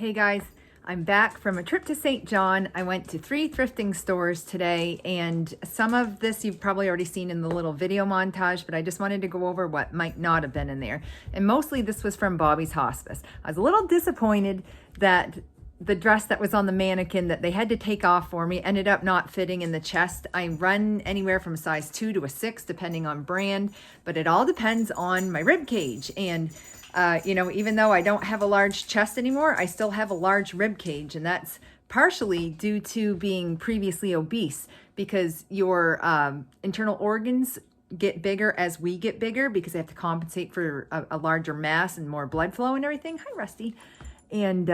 Hey guys, I'm back from a trip to St. John. I went to 3 thrifting stores today, and some of this you've probably already seen in the little video montage, but I just wanted to go over what might not have been in there. And mostly this was from Bobby's Hospice. I was a little disappointed that the dress that was on the mannequin that they had to take off for me ended up not fitting in the chest. I run anywhere from a size 2 to a 6 depending on brand, but it all depends on my rib cage. And even though I don't have a large chest anymore, I still have a large rib cage, and that's partially due to being previously obese, because your internal organs get bigger as we get bigger because they have to compensate for a larger mass and more blood flow and everything. Hi, Rusty. And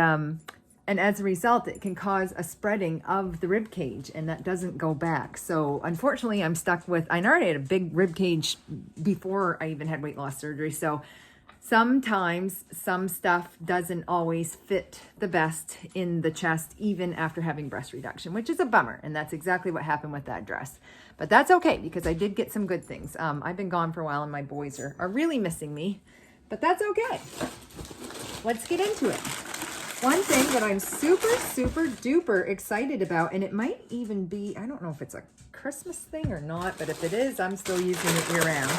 as a result, it can cause a spreading of the rib cage, and that doesn't go back. So unfortunately, I'm stuck with, I already had a big rib cage before I even had weight loss surgery. So sometimes some stuff doesn't always fit the best in the chest, even after having breast reduction, which is a bummer. And that's exactly what happened with that dress. But that's okay, because I did get some good things. I've been gone for a while, and my boys are really missing me, but that's okay. Let's get into it. One thing that I'm super duper excited about, and it might even be, I don't know if it's a Christmas thing or not, but if it is, I'm still using it year round.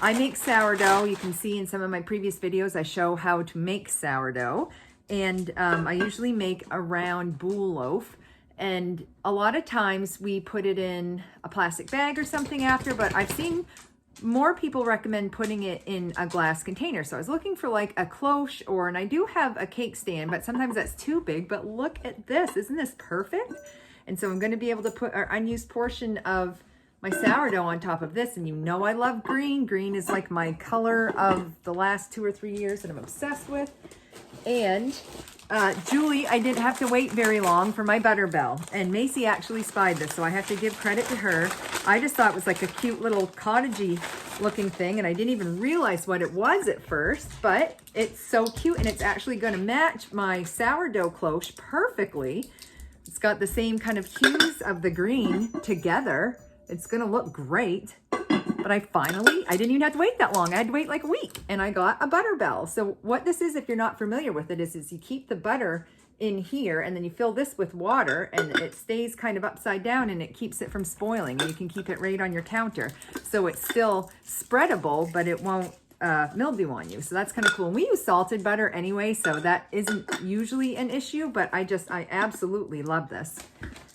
I make sourdough. You can see in some of my previous videos, I show how to make sourdough. And I usually make a round boule loaf. And a lot of times we put it in a plastic bag or something after, but I've seen more people recommend putting it in a glass container. So I was looking for like a cloche, and I do have a cake stand, but sometimes that's too big. But look at this. Isn't this perfect? And so I'm going to be able to put an unused portion of my sourdough on top of this. And you know I love green. Green is like my color of the last 2 or 3 years that I'm obsessed with. And Julie, I didn't have to wait very long for my butter bell. And Macy actually spied this, so I have to give credit to her. I just thought it was like a cute little cottagey looking thing, and I didn't even realize what it was at first, but it's so cute, and it's actually going to match my sourdough cloche perfectly. It's got the same kind of hues of the green together. It's going to look great. But I didn't even have to wait that long. I had to wait like a week, and I got a butter bell. So what this is, if you're not familiar with it, is you keep the butter in here, and then you fill this with water, and it stays kind of upside down, and it keeps it from spoiling. And you can keep it right on your counter. So it's still spreadable, but it won't mildew on you. So that's kind of cool. And we use salted butter anyway, so that isn't usually an issue, but I absolutely love this.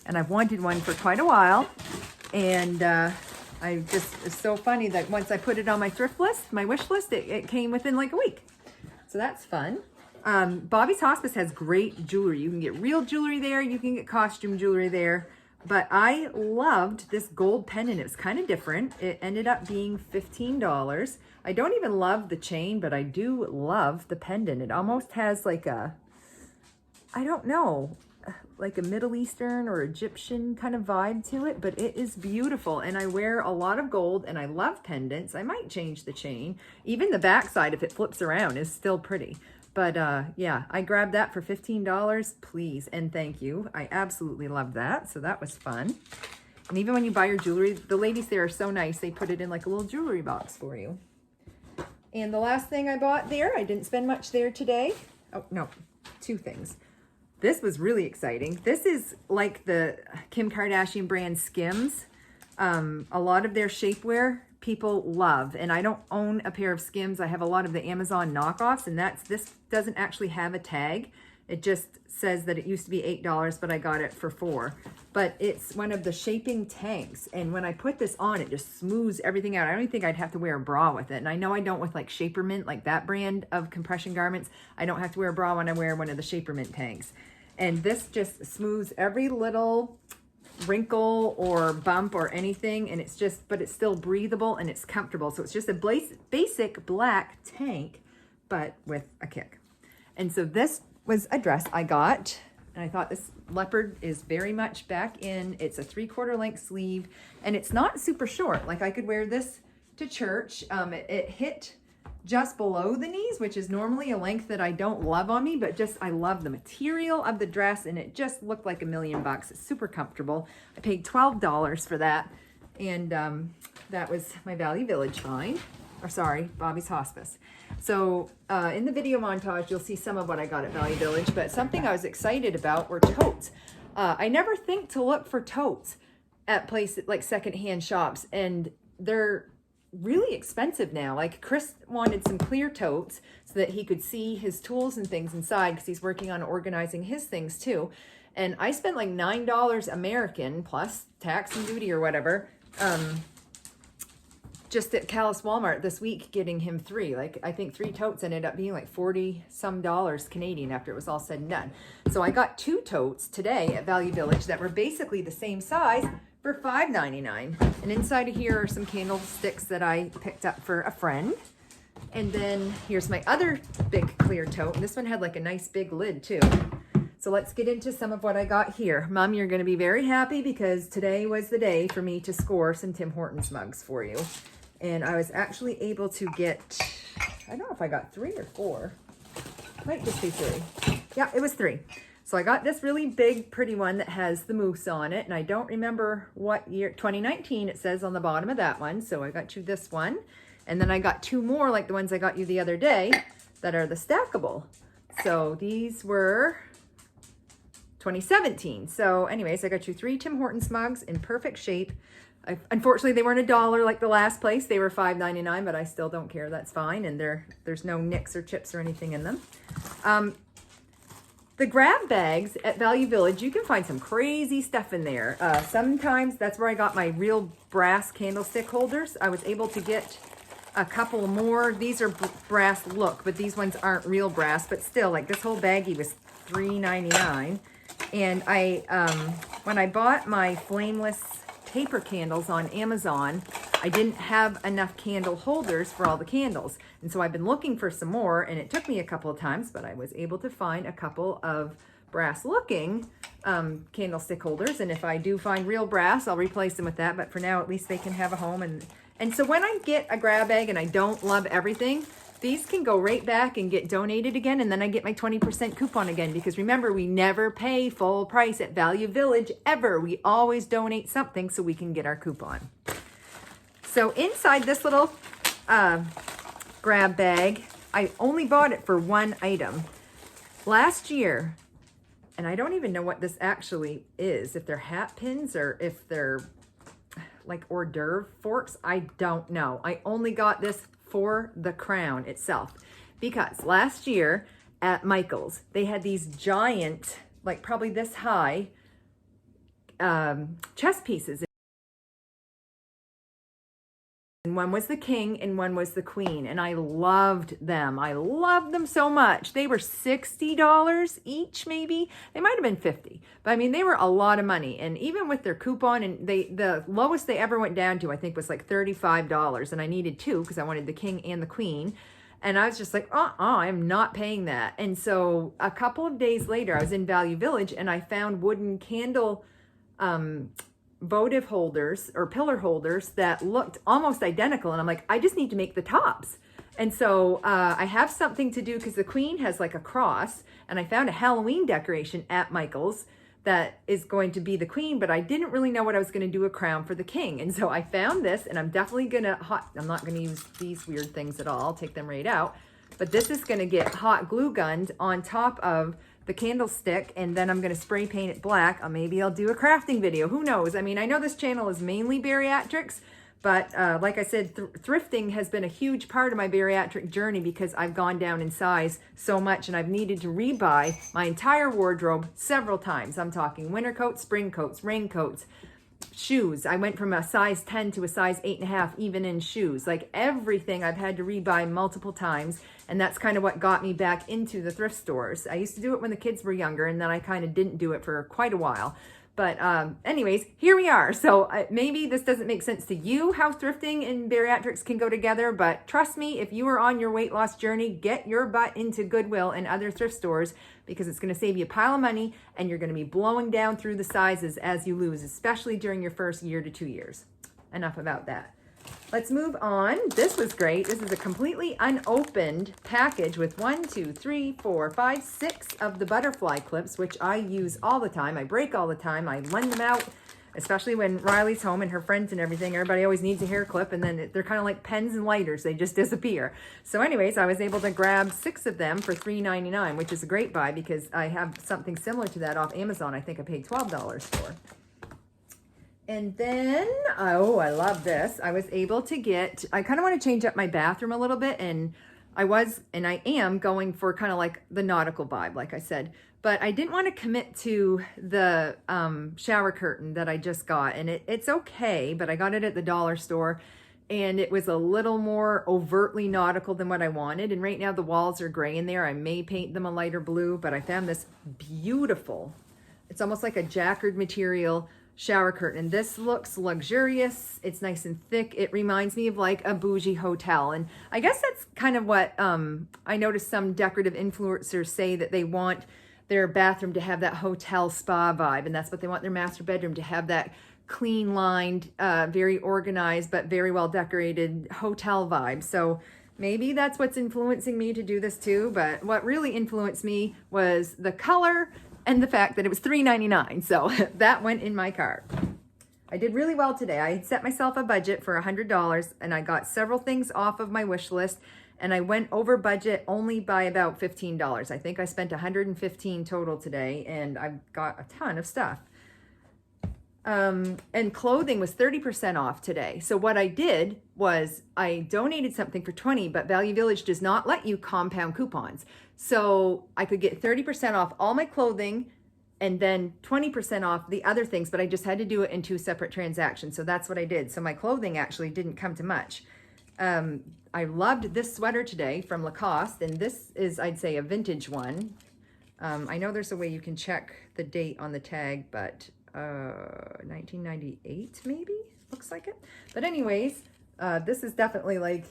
And I've wanted one for quite a while. And it's so funny that once I put it on my thrift list, my wish list, it came within like a week. So that's fun. Bobby's Hospice has great jewelry. You can get real jewelry there. You can get costume jewelry there. But I loved this gold pendant. It was kind of different. It ended up being $15. I don't even love the chain, but I do love the pendant. It almost has like I don't know, like a Middle Eastern or Egyptian kind of vibe to it, but it is beautiful. And I wear a lot of gold, and I love pendants. I might change the chain. Even the backside, if it flips around, is still pretty. But yeah, I grabbed that for $15, please and thank you. I absolutely love that. So that was fun. And even when you buy your jewelry, the ladies there are so nice. They put it in like a little jewelry box for you. And the last thing I bought there, I didn't spend much there today. Oh, no, 2 things. This was really exciting. This is like the Kim Kardashian brand Skims. A lot of their shapewear people love, and I don't own a pair of Skims. I have a lot of the Amazon knockoffs, and this doesn't actually have a tag. It just says that it used to be $8, but I got it for $4. But it's one of the shaping tanks, and when I put this on, it just smooths everything out. I don't even think I'd have to wear a bra with it, and I know I don't with like Shaper Mint, like that brand of compression garments. I don't have to wear a bra when I wear one of the Shaper Mint tanks. And this just smooths every little wrinkle or bump or anything, and but it's still breathable and it's comfortable. So it's just a basic black tank, but with a kick. And so this was a dress I got, and I thought this leopard is very much back in. It's a 3/4 length sleeve, and it's not super short. Like I could wear this to church. It hit just below the knees, which is normally a length that I don't love on me, but I love the material of the dress, and it just looked like $1 million. It's super comfortable. I paid $12 for that, and that was my Value Village find. or sorry, Bobby's Hospice. So in the video montage, you'll see some of what I got at Value Village, but something I was excited about were totes. I never think to look for totes at places like secondhand shops, and they're really expensive now. Like Chris wanted some clear totes so that he could see his tools and things inside, because he's working on organizing his things too. And I spent like $9 American plus tax and duty or whatever, just at Callis Walmart this week, getting him 3. Like I think 3 totes ended up being like 40 some dollars Canadian after it was all said and done. So I got 2 totes today at Value Village that were basically the same size for $5.99. And inside of here are some candlesticks that I picked up for a friend. And then here's my other big clear tote. And this one had like a nice big lid too. So let's get into some of what I got here. Mom, you're going to be very happy because today was the day for me to score some Tim Hortons mugs for you. And I was actually able to get, I don't know if I got 3 or 4. Might just be 3. Yeah, it was 3. So I got this really big, pretty one that has the moose on it. And I don't remember what year, 2019 it says on the bottom of that one. So I got you this one. And then I got 2 more like the ones I got you the other day that are the stackable. So these were 2017. So anyways, I got you 3 Tim Hortons mugs in perfect shape. Unfortunately, they weren't $1 like the last place. They were $5.99, but I still don't care. That's fine. And there's no nicks or chips or anything in them. The grab bags at Value Village, you can find some crazy stuff in there. Sometimes that's where I got my real brass candlestick holders. I was able to get a couple more. These are brass look, but these ones aren't real brass. But still, like this whole baggie was $3.99. And when I bought my flameless paper candles on Amazon, I didn't have enough candle holders for all the candles. And so I've been looking for some more, and it took me a couple of times, but I was able to find a couple of brass looking candlestick holders. And if I do find real brass, I'll replace them with that. But for now, at least they can have a home. And so when I get a grab bag and I don't love everything, these can go right back and get donated again, and then I get my 20% coupon again, because remember, we never pay full price at Value Village, ever. We always donate something so we can get our coupon. So inside this little grab bag, I only bought it for 1 item. Last year, and I don't even know what this actually is, if they're hat pins or if they're like hors d'oeuvre forks, I don't know. I only got this for the crown itself, because last year at Michael's, they had these giant, like probably this high, chess pieces. And one was the king and one was the queen. And I loved them. I loved them so much. They were $60 each, maybe. They might have been $50. But I mean, they were a lot of money. And even with their coupon, and the lowest they ever went down to, I think, was like $35. And I needed 2 because I wanted the king and the queen. And I was just like, I'm not paying that. And so a couple of days later, I was in Value Village and I found wooden candle votive holders or pillar holders that looked almost identical. And I'm like, I just need to make the tops. And so I have something to do, because the queen has like a cross, and I found a Halloween decoration at Michael's that is going to be the queen, but I didn't really know what I was going to do a crown for the king. And so I found this, and I'm definitely going to I'm not going to use these weird things at all. I'll take them right out. But this is going to get hot glue gunned on top of the candlestick, and then I'm going to spray paint it black. Maybe I'll do a crafting video. Who knows? I mean, I know this channel is mainly bariatrics, but like I said, thrifting has been a huge part of my bariatric journey, because I've gone down in size so much and I've needed to rebuy my entire wardrobe several times. I'm talking winter coats, spring coats, raincoats, shoes. I went from a size 10 to a size 8.5, even in shoes. Like everything I've had to rebuy multiple times. And that's kind of what got me back into the thrift stores. I used to do it when the kids were younger, and then I kind of didn't do it for quite a while. But anyways, here we are. So maybe this doesn't make sense to you, how thrifting and bariatrics can go together. But trust me, if you are on your weight loss journey, get your butt into Goodwill and other thrift stores, because it's going to save you a pile of money, and you're going to be blowing down through the sizes as you lose, especially during your first year to 2 years. Enough about that. Let's move on. This was great. This is a completely unopened package with 6 of the butterfly clips, which I use all the time. I break all the time. I lend them out. especially when Riley's home and her friends and everything. Everybody always needs a hair clip, and then they're kind of like pens and lighters. They just disappear. So anyways, I was able to grab 6 of them for $3.99, which is a great buy because I have something similar to that off Amazon. I think I paid $12 for. And then, oh, I love this. I was able to get, I kind of want to change up my bathroom a little bit, and I am going for kind of like the nautical vibe, like I said. But I didn't want to commit to the shower curtain that I just got. And it's okay, but I got it at the dollar store. And it was a little more overtly nautical than what I wanted. And right now the walls are gray in there. I may paint them a lighter blue, but I found this beautiful, it's almost like a jacquard material shower curtain. This looks luxurious. It's nice and thick. It reminds me of like a bougie hotel. And I guess that's kind of what I noticed some decorative influencers say, that they want their bathroom to have that hotel spa vibe. And that's what they want their master bedroom to have, that clean lined, very organized, but very well decorated hotel vibe. So maybe that's what's influencing me to do this too. But what really influenced me was the color and the fact that it was $3.99. So that went in my cart. I did really well today. I had set myself a budget for $100, and I got several things off of my wish list, and I went over budget only by about $15. I think I spent $115 total today, and I got a ton of stuff. And clothing was 30% off today. So what I did was I donated something for $20, but Value Village does not let you compound coupons. So I could get 30% off all my clothing and then 20% off the other things, but I just had to do it in 2 separate transactions. So that's what I did. So my clothing actually didn't come to much. I loved this sweater today from Lacoste, and this is, I'd say, a vintage one. I know there's a way you can check the date on the tag, but 1998 maybe, looks like it. But anyways, this is definitely like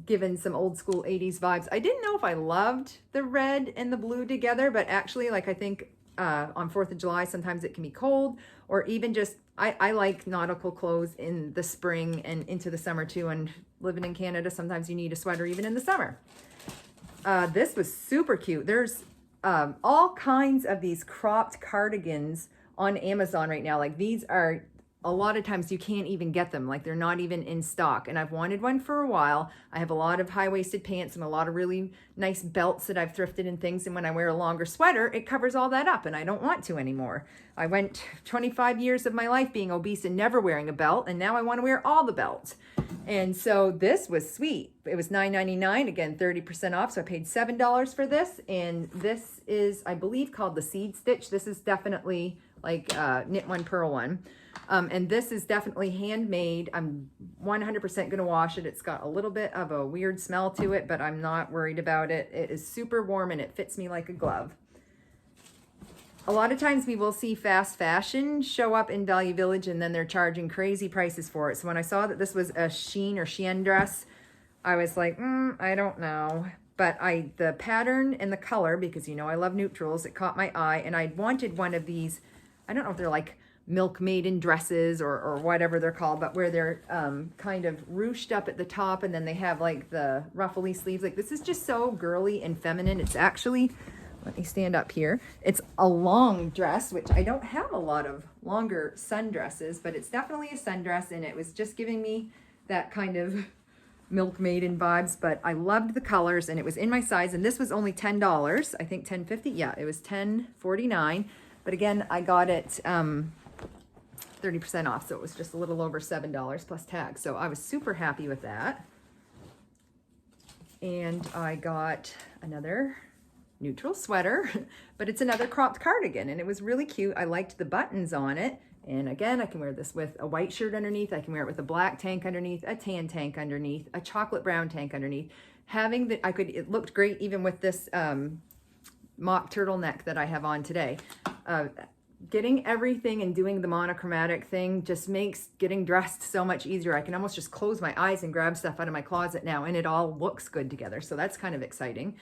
given some old school 80s vibes. I didn't know if I loved the red and the blue together, but actually, like, I think on 4th of July sometimes it can be cold, or even just I like nautical clothes in the spring and into the summer too, and living in Canada sometimes you need a sweater even in the summer. This was super cute. There's all kinds of these cropped cardigans on Amazon right now. Like, these are, a lot of times you can't even get them, like they're not even in stock, and I've wanted one for a while. I have a lot of high-waisted pants and a lot of really nice belts that I've thrifted and things, and when I wear a longer sweater it covers all that up, and I don't want to anymore. I went 25 years of my life being obese and never wearing a belt, and now I want to wear all the belts. And so this was sweet. It was $9.99, again 30% off, so I paid $7 for this. And this is, I believe, called the Seed Stitch. This is definitely like knit one, purl one. And this is definitely handmade. I'm 100% going to wash it. It's got a little bit of a weird smell to it, but I'm not worried about it. It is super warm and it fits me like a glove. A lot of times we will see fast fashion show up in Value Village, and then they're charging crazy prices for it. So when I saw that this was a Shein or Shein dress, I was like, I don't know. But the pattern and the color, because you know I love neutrals, it caught my eye, and I wanted one of these, I don't know if they're like milk maiden dresses or whatever they're called, but where they're kind of ruched up at the top, and then they have like the ruffly sleeves. Like, this is just so girly and feminine. It's actually, let me stand up here. It's a long dress, which I don't have a lot of longer sundresses, but it's definitely a sundress, and it was just giving me that kind of milk maiden vibes. But I loved the colors, and it was in my size, and this was only $10. I think $10.50. Yeah, it was $10.49. But again, I got it 30% off, so it was just a little over $7 plus tag. So I was super happy with that. And I got another neutral sweater, but it's another cropped cardigan, and it was really cute. I liked the buttons on it. And again, I can wear this with a white shirt underneath. I can wear it with a black tank underneath, a tan tank underneath, a chocolate brown tank underneath. Having the, it looked great even with this mock turtleneck that I have on today. Getting everything and doing the monochromatic thing just makes getting dressed so much easier. I can almost just close my eyes and grab stuff out of my closet now, and it all looks good together. So that's kind of exciting.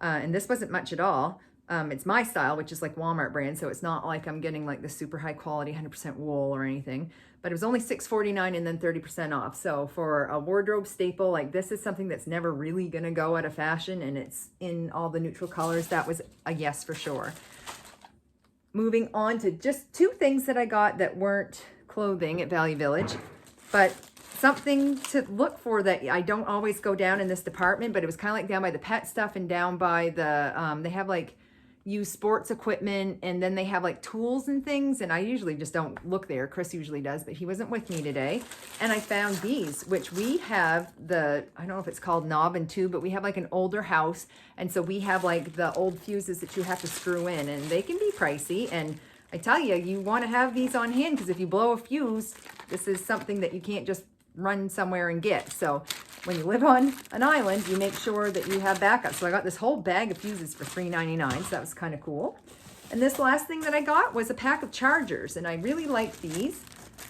And this wasn't much at all. It's my style, which is like Walmart brand, so it's not like I'm getting like the super high quality 100% wool or anything. But it was only $6.49 and then 30% off. So for a wardrobe staple, like, this is something that's never really gonna go out of fashion, and it's in all the neutral colors. That was a yes for sure. Moving on to just 2 things that I got that weren't clothing at Value Village, but something to look for that I don't always go down in this department, but it was kind of like down by the pet stuff and down by the, they have like used sports equipment, and then they have like tools and things, and I usually just don't look there. Chris usually does, but he wasn't with me today. And I found these, which we have I don't know if it's called knob and tube, but we have like an older house, and so we have like the old fuses that you have to screw in, and they can be pricey. And I tell you, you want to have these on hand, because if you blow a fuse, this is something that you can't just run somewhere and get. So when you live on an island, you make sure that you have backup. So I got this whole bag of fuses for $3.99, so that was kind of cool. And this last thing that I got was a pack of chargers, and I really like these.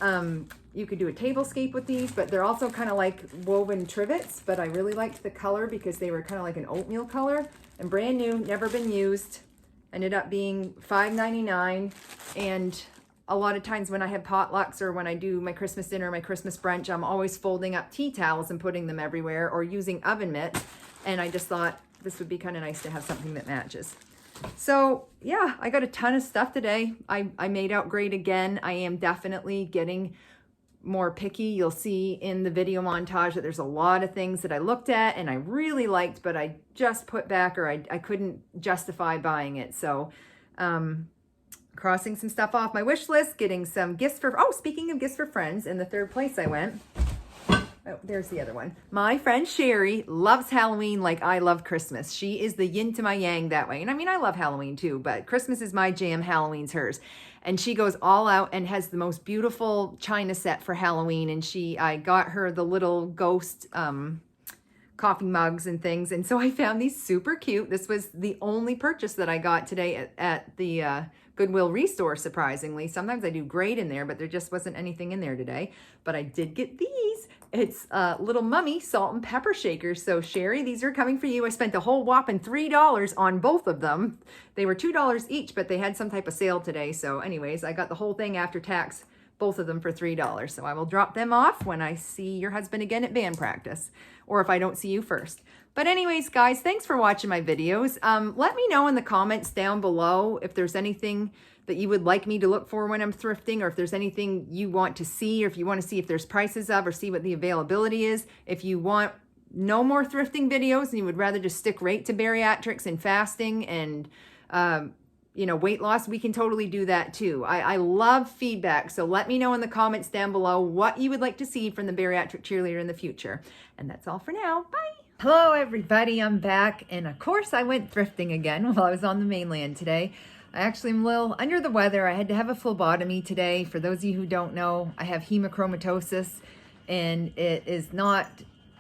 You could do a tablescape with these, but they're also kind of like woven trivets, but I really liked the color because they were kind of like an oatmeal color and brand new, never been used. Ended up being $5.99, and a lot of times when I have potlucks or when I do my Christmas dinner, my Christmas brunch, I'm always folding up tea towels and putting them everywhere, or using oven mitts. And I just thought this would be kind of nice to have something that matches. So yeah, I got a ton of stuff today. I made out great again. I am definitely getting more picky. You'll see in the video montage that there's a lot of things that I looked at and I really liked, but I just put back, or I couldn't justify buying it. So, crossing some stuff off my wish list, getting some gifts for, oh, speaking of gifts for friends, in the third place I went, oh, there's the other one. My friend Sherry loves Halloween like I love Christmas. She is the yin to my yang that way. And I mean, I love Halloween too, but Christmas is my jam, Halloween's hers. And she goes all out and has the most beautiful china set for Halloween. And I got her the little ghost coffee mugs and things. And so I found these super cute. This was the only purchase that I got today at the Goodwill Restore, surprisingly. Sometimes I do great in there, but there just wasn't anything in there today. But I did get these. It's Little Mummy salt and pepper shakers. So Sherry, these are coming for you. I spent a whole whopping $3 on both of them. They were $2 each, but they had some type of sale today. So anyways, I got the whole thing after tax, both of them for $3. So I will drop them off when I see your husband again at band practice, or if I don't see you first. But anyways, guys, thanks for watching my videos. Let me know in the comments down below if there's anything that you would like me to look for when I'm thrifting, or if there's anything you want to see, or if you want to see if there's prices of, or see what the availability is. If you want no more thrifting videos and you would rather just stick right to bariatrics and fasting and weight loss, we can totally do that too. I love feedback, so let me know in the comments down below what you would like to see from the Bariatric Cheerleader in the future. And that's all for now. Bye! Hello everybody, I'm back, and of course I went thrifting again while I was on the mainland today. I actually am a little under the weather. I had to have a phlebotomy today. For those of you who don't know, I have hemochromatosis, and it is not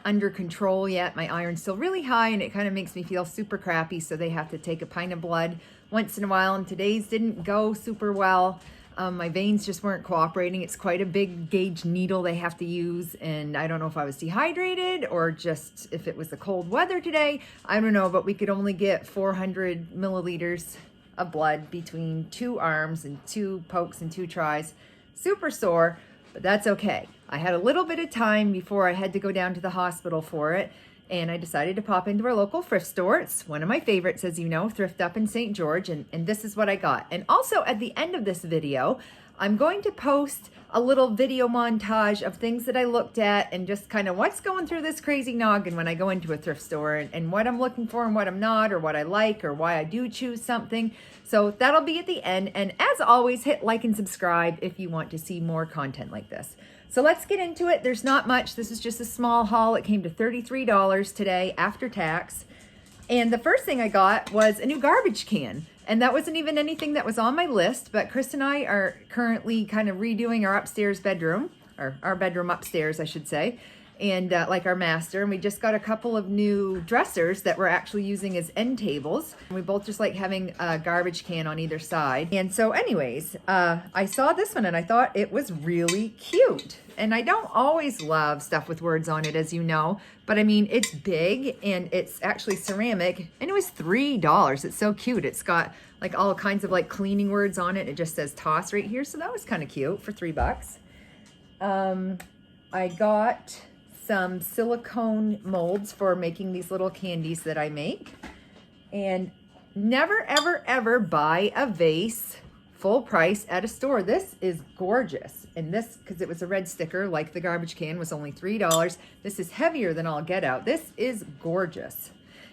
under control yet. My iron's still really high, and it kind of makes me feel super crappy, so they have to take a pint of blood once in a while, and today's didn't go super well. My veins just weren't cooperating. It's quite a big gauge needle they have to use, and I don't know if I was dehydrated or just if it was the cold weather today. I don't know, but we could only get 400 milliliters of blood between 2 arms and 2 pokes and 2 tries. Super sore, but that's okay. I had a little bit of time before I had to go down to the hospital for it, and I decided to pop into our local thrift store. It's one of my favorites, as you know, Thrift Up in St. George, and this is what I got. And also at the end of this video, I'm going to post a little video montage of things that I looked at and just kind of what's going through this crazy noggin when I go into a thrift store, and what I'm looking for and what I'm not, or what I like, or why I do choose something. So that'll be at the end. And as always, hit like and subscribe if you want to see more content like this. So let's get into it. There's not much. This is just a small haul. It came to $33 today after tax. And the first thing I got was a new garbage can. And that wasn't even anything that was on my list, but Chris and I are currently kind of redoing our upstairs bedroom, or our bedroom upstairs, I should say, and like our master. And we just got a couple of new dressers that we're actually using as end tables. We both just like having a garbage can on either side. And so anyways, I saw this one and I thought it was really cute. And I don't always love stuff with words on it, as you know, but I mean, it's big and it's actually ceramic, and it was $3. It's so cute. It's got like all kinds of like cleaning words on it. It just says toss right here. So that was kind of cute for $3. I got some silicone molds for making these little candies that I make. And never, ever, ever buy a vase full price at a store. This is gorgeous. And this, because it was a red sticker, like the garbage can, was only $3. This is heavier than all get out. This is gorgeous.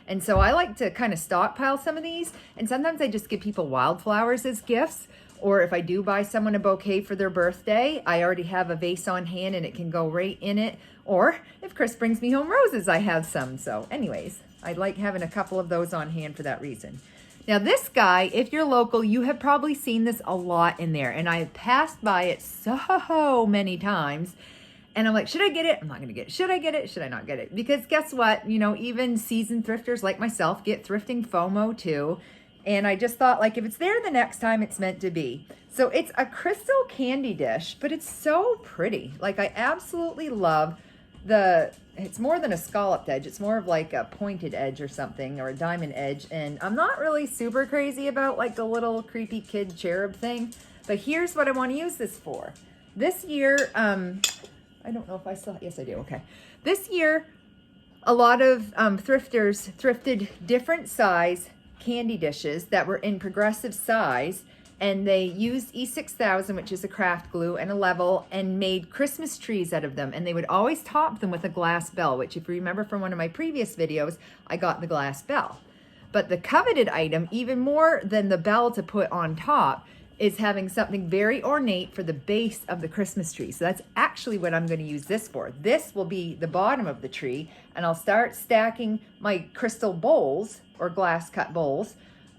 And so I like to kind of stockpile some of these. And sometimes I just give people wildflowers as gifts. Or if I do buy someone a bouquet for their birthday, I already have a vase on hand and it can go right in it. Or if Chris brings me home roses, I have some. So anyways, I like having a couple of those on hand for that reason. Now this guy, if you're local, you have probably seen this a lot in there. And I have passed by it so many times. And I'm like, should I get it? I'm not going to get it. Should I get it? Should I not get it? Because guess what? You know, even seasoned thrifters like myself get thrifting FOMO too. And I just thought, like, if it's there the next time, it's meant to be. So it's a crystal candy dish, but it's so pretty. Like, I absolutely love it's more than a scalloped edge. It's more of like a pointed edge or something, or a diamond edge. And I'm not really super crazy about like the little creepy kid cherub thing. But here's what I want to use this for. This year, I don't know if I still, yes I do, okay. This year, a lot of thrifters thrifted different size candy dishes that were in progressive size, and they used E6000, which is a craft glue, and a level, and made Christmas trees out of them. And they would always top them with a glass bell, which if you remember from one of my previous videos, I got the glass bell. But the coveted item, even more than the bell to put on top, is having something very ornate for the base of the Christmas tree. So that's actually what I'm going to use this for. This will be the bottom of the tree, and I'll start stacking my crystal bowls or glass cut bowls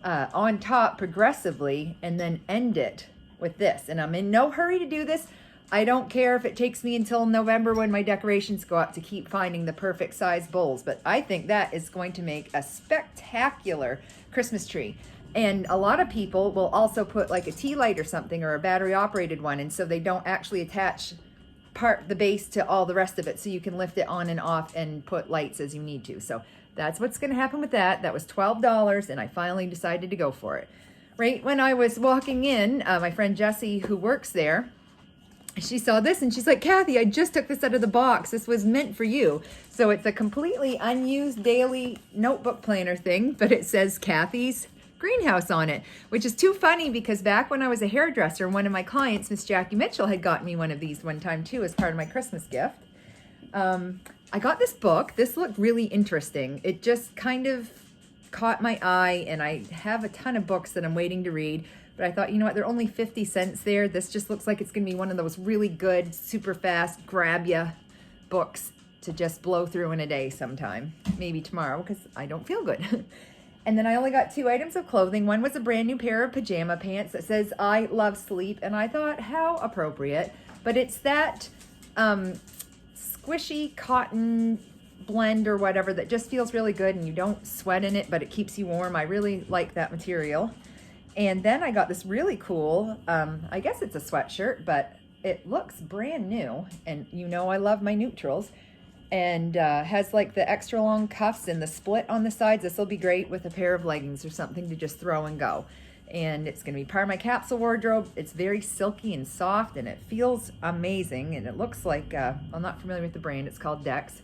on top progressively, and then end it with this. And I'm in no hurry to do this. I don't care if it takes me until November when my decorations go up to keep finding the perfect size bowls, but I think that is going to make a spectacular Christmas tree. And a lot of people will also put like a tea light or something, or a battery operated one, and so they don't actually attach the base to all the rest of it, so you can lift it on and off and put lights as you need to. So that's what's going to happen with that. That was $12, and I finally decided to go for it. Right when I was walking in, my friend Jessie, who works there, she saw this and she's like, Kathy, I just took this out of the box. This was meant for you. So it's a completely unused daily notebook planner thing, but it says Kathy's Greenhouse on it, which is too funny because back when I was a hairdresser, one of my clients, Miss Jackie Mitchell, had gotten me one of these one time too as part of my Christmas gift. I got this book. This looked really interesting. It just kind of caught my eye, and I have a ton of books that I'm waiting to read, but I thought, you know what, they're only 50 cents there. This just looks like it's going to be one of those really good, super fast, grab ya books to just blow through in a day sometime. Maybe tomorrow, because I don't feel good. And then I only got 2 items of clothing. One was a brand new pair of pajama pants that says, I love sleep. And I thought, how appropriate. But it's that squishy cotton blend or whatever that just feels really good, and you don't sweat in it, but it keeps you warm. I really like that material. And then I got this really cool, I guess it's a sweatshirt, but it looks brand new. And you know I love my neutrals. And has like the extra long cuffs and the split on the sides. This will be great with a pair of leggings or something to just throw and go. And it's going to be part of my capsule wardrobe. It's very silky and soft, and it feels amazing. And it looks like, I'm not familiar with the brand. It's called Dex.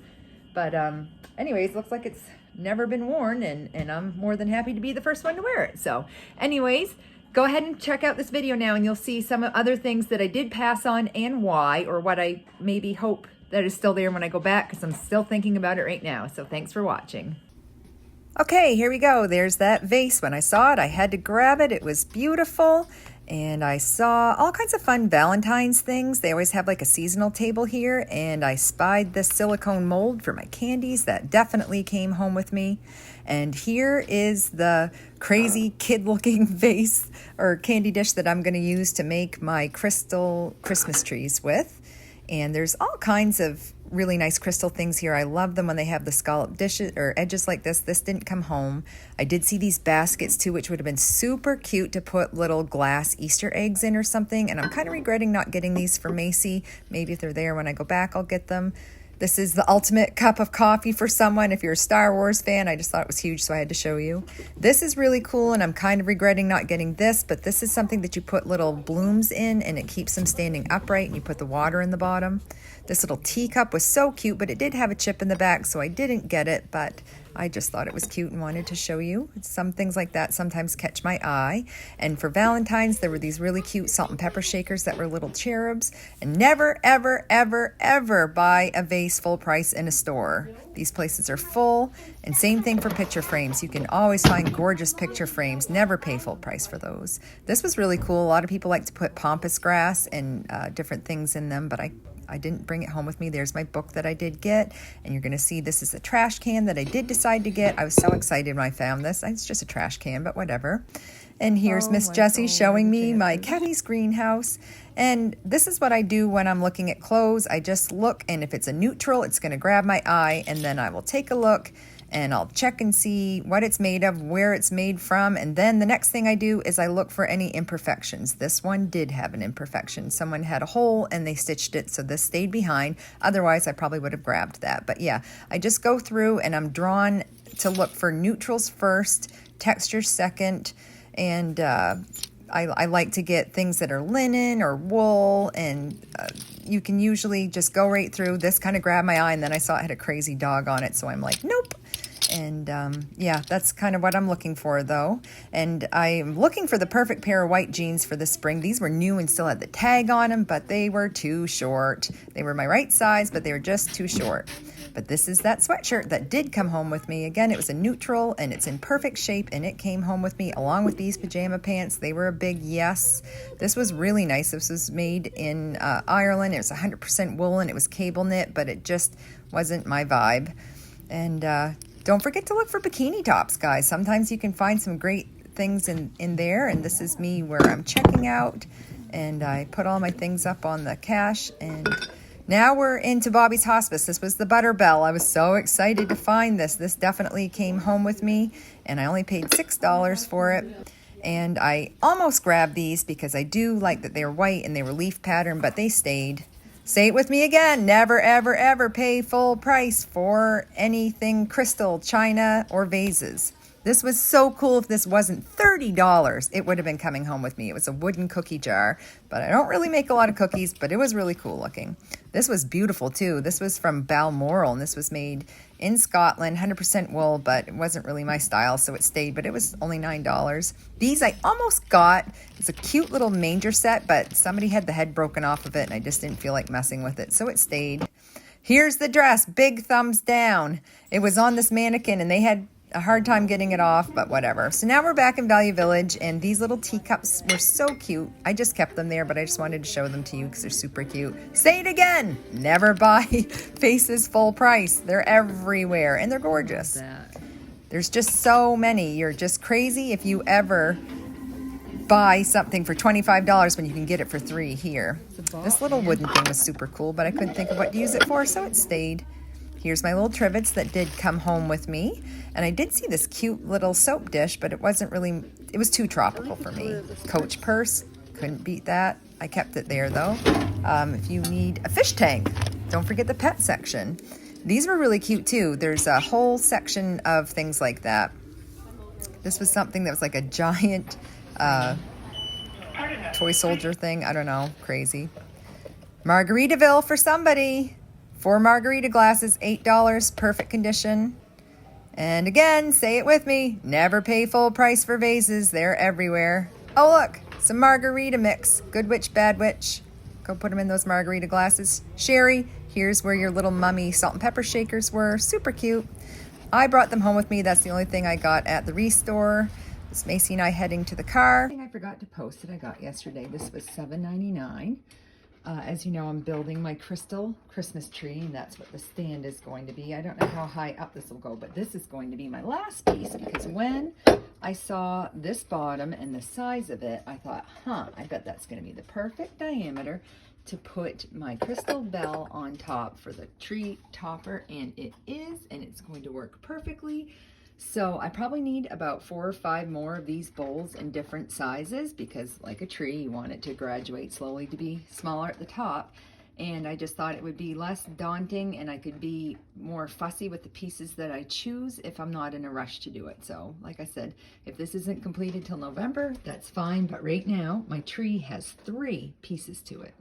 But anyways, looks like it's never been worn, and I'm more than happy to be the first one to wear it. So anyways, go ahead and check out this video now, and you'll see some other things that I did pass on and why, or what I maybe hope that is still there when I go back, because I'm still thinking about it right now. So thanks for watching. Okay, here we go. There's that vase. When I saw it, I had to grab it. It was beautiful. And I saw all kinds of fun Valentine's things. They always have like a seasonal table here. And I spied this silicone mold for my candies. That definitely came home with me. And here is the crazy kid-looking vase or candy dish that I'm going to use to make my crystal Christmas trees with. And there's all kinds of really nice crystal things here. I love them when they have the scallop dishes or edges like this. This didn't come home. I did see these baskets too, which would have been super cute to put little glass Easter eggs in or something. And I'm kind of regretting not getting these for Macy. Maybe if they're there when I go back, I'll get them. This is the ultimate cup of coffee for someone. If you're a Star Wars fan, I just thought it was huge, so I had to show you. This is really cool, and I'm kind of regretting not getting this, but this is something that you put little blooms in, and it keeps them standing upright, and you put the water in the bottom. This little teacup was so cute, but it did have a chip in the back, so I didn't get it, but I just thought it was cute and wanted to show you. Some things like that sometimes catch my eye. And for Valentine's, there were these really cute salt and pepper shakers that were little cherubs. And never, ever, ever, ever buy a vase full price in a store. These places are full. And same thing for picture frames. You can always find gorgeous picture frames. Never pay full price for those. This was really cool. A lot of people like to put pampas grass and different things in them, but I didn't bring it home with me. There's my book that I did get, and you're going to see this is a trash can that I did decide to get. I was so excited when I found this. It's just a trash can, but whatever. And here's Miss Jessie showing me my Kevy's greenhouse. And this is what I do when I'm looking at clothes. I just look, and if it's a neutral, it's going to grab my eye, and then I will take a look and I'll check and see what it's made of, where it's made from, and then the next thing I do is I look for any imperfections. This one did have an imperfection. Someone had a hole and they stitched it, so this stayed behind. Otherwise, I probably would have grabbed that. But yeah, I just go through and I'm drawn to look for neutrals first, textures second, and I like to get things that are linen or wool, and you can usually just go right through. This kind of grabbed my eye, and then I saw it had a crazy dog on it, so I'm like, nope. And yeah, that's kind of what I'm looking for, though. And I'm looking for the perfect pair of white jeans for the spring. These were new and still had the tag on them, but they were too short. They were my right size, but they were just too short. But this is that sweatshirt that did come home with me. Again, it was a neutral, and it's in perfect shape, and it came home with me along with these pajama pants. They were a big yes. This was really nice. This was made in Ireland. It was 100% woolen. It was cable knit, but it just wasn't my vibe. And don't forget to look for bikini tops, guys. Sometimes you can find some great things in there, and this is me where I'm checking out, and I put all my things up on the cash, and now we're into Bobby's Hospice. This was the Butterbell. I was so excited to find this. This definitely came home with me, and I only paid $6 for it. And I almost grabbed these because I do like that they're white and they were leaf pattern, but they stayed. Say it with me again. Never, ever, ever pay full price for anything crystal, china, or vases. This was so cool. If this wasn't $30, it would have been coming home with me. It was a wooden cookie jar, but I don't really make a lot of cookies, but it was really cool looking. This was beautiful too. This was from Balmoral, and this was made in Scotland, 100% wool, but it wasn't really my style, so it stayed, but it was only $9. These I almost got. It's a cute little manger set, but somebody had the head broken off of it, and I just didn't feel like messing with it, so it stayed. Here's the dress. Big thumbs down. It was on this mannequin, and they had a hard time getting it off, but whatever. So now we're back in Value Village, and these little teacups were so cute. I just kept them there, but I just wanted to show them to you because they're super cute. Say it again. Never buy faces full price. They're everywhere, and they're gorgeous. There's just so many. You're just crazy if you ever buy something for $25 when you can get it for $3 here. This little wooden thing was super cool, but I couldn't think of what to use it for, so it stayed. Here's my little trivets that did come home with me. And I did see this cute little soap dish, but it wasn't really, it was too tropical for me. Coach purse, couldn't beat that. I kept it there though. If you need a fish tank, don't forget the pet section. These were really cute too. There's a whole section of things like that. This was something that was like a giant toy soldier thing. I don't know, crazy. Margaritaville for somebody. 4 margarita glasses, $8, perfect condition. And again, say it with me, never pay full price for vases. They're everywhere. Oh, look, some margarita mix. Good witch, bad witch. Go put them in those margarita glasses. Sherry, here's where your little mummy salt and pepper shakers were. Super cute. I brought them home with me. That's the only thing I got at the Restore. It's Macy and I heading to the car. I think I forgot to post that I got yesterday. This was $7.99. As you know, I'm building my crystal Christmas tree, and that's what the stand is going to be. I don't know how high up this will go, but this is going to be my last piece, because when I saw this bottom and the size of it, I thought, I bet that's going to be the perfect diameter to put my crystal bell on top for the tree topper, and it is, and it's going to work perfectly. So I probably need about 4 or 5 more of these bowls in different sizes, because like a tree, you want it to graduate slowly to be smaller at the top. And I just thought it would be less daunting, and I could be more fussy with the pieces that I choose if I'm not in a rush to do it. So like I said, if this isn't completed till November, that's fine. But right now, my tree has 3 pieces to it.